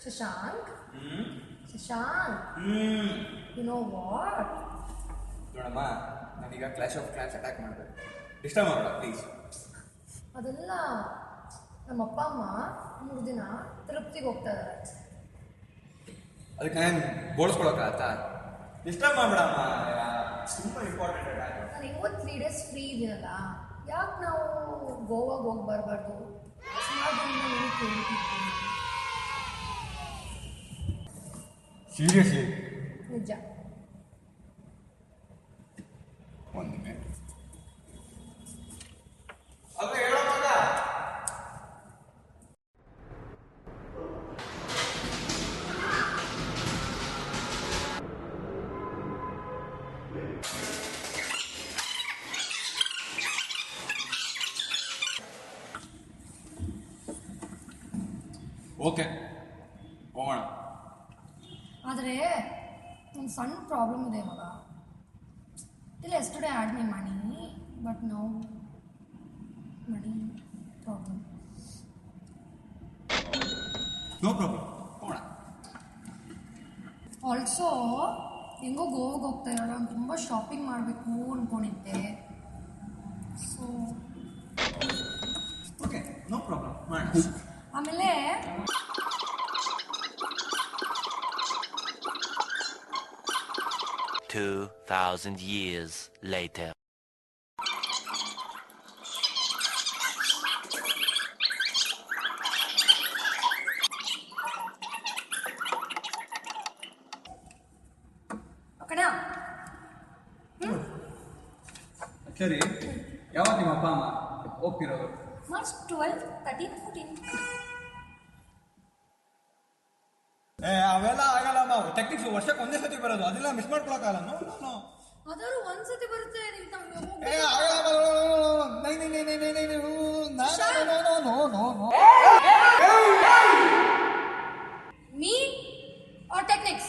Shashank? Shashank? You know what? ನೋಡಮ್ಮ ನಾನೀಗ clash of clans attack ಮಾಡಬೇಕು. ಡಿಸ್ಟರ್ಬ್ ಮಾಡಬೇಡ ಪ್ಲೀಸ್. ಅದೆಲ್ಲ ನಮ್ಮ ಅಪ್ಪ ಅಮ್ಮ 3 ದಿನ ತಿರುಪತಿಗೆ ಹೋಗ್ತಾ ಇದ್ದಾರೆ. ಅದಕ್ಕೆ ನಾನು ಬೋಳಿಸ್ಕೊಳಕ್ಕಾಗತ್ತಾ? ಡಿಸ್ಟರ್ಬ್ ಮಾಡಬೇಡಮ್ಮ, ತುಂಬ ಇಂಪಾರ್ಟೆಂಟ್ ಅಟ್ಯಾಕ್. ನಾನು ಇವತ್ತು 3 days ಫ್ರೀ ಇದೆಯಲ್ಲ, ಯಾಕೆ ನಾವು ಗೋವಾಗೆ ಹೋಗಿ ಬರಬಾರ್ದು? ಸೀರಿಯಸ್ಲಿ? ನಿಜ. ಒಂದು ಮಿನಿಟ್. ಅದು ಹೇಳೋ ಮಗ. ಓಕೆ ಹೋಗೋಣ. ಆದರೆ ಒಂದು ಸಣ್ಣ ಪ್ರಾಬ್ಲಮ್ ಇದೆ ಮಗ. Till yesterday had my money, but now money problem. No problem, ಹೋಗೋಣ. ಆಲ್ಸೋ ಹೆಂಗೋ ಗೋವಾಗೆ ಹೋಗ್ತಾ ಇರೋಲ್ಲ, ನಾನು ತುಂಬ ಶಾಪಿಂಗ್ ಮಾಡಬೇಕು ಅಂದ್ಕೊಂಡಿದ್ದೆ. ಸೊ ಓಕೆ, ನೋ ಪ್ರಾಬ್ಲಮ್, ಮಾಡೋಣ. ಆಮೇಲೆ 2,000 years later. ಕಣ ಸರಿ, ಯಾವಾಗ ನಿಮ್ಮ ಅಪ್ಪ ಅಮ್ಮ ಹೋಗ್ತಿರೋದು? ಮಾರ್ಚ್ 12, 13, 14. ಅವೆಲ್ಲ ಆಗಲ್ಲಮ್ಮ, ಟೆಕ್ನಿಕ್ಸ್ ವರ್ಷಕ್ಕೆ ಒಂದೇ ಸತಿ ಬರೋದು, ಅದೆಲ್ಲ ಮಿಸ್ ಮಾಡ್ಕೊಳಕ್ಕಾಗಲ್ಲ. No no no. ಅದಾದ್ರು ಒಂದ್ಸತಿ ಬರುತ್ತೆ. ಮೀ ಆರ್ ಟೆಕ್ನಿಕ್ಸ್?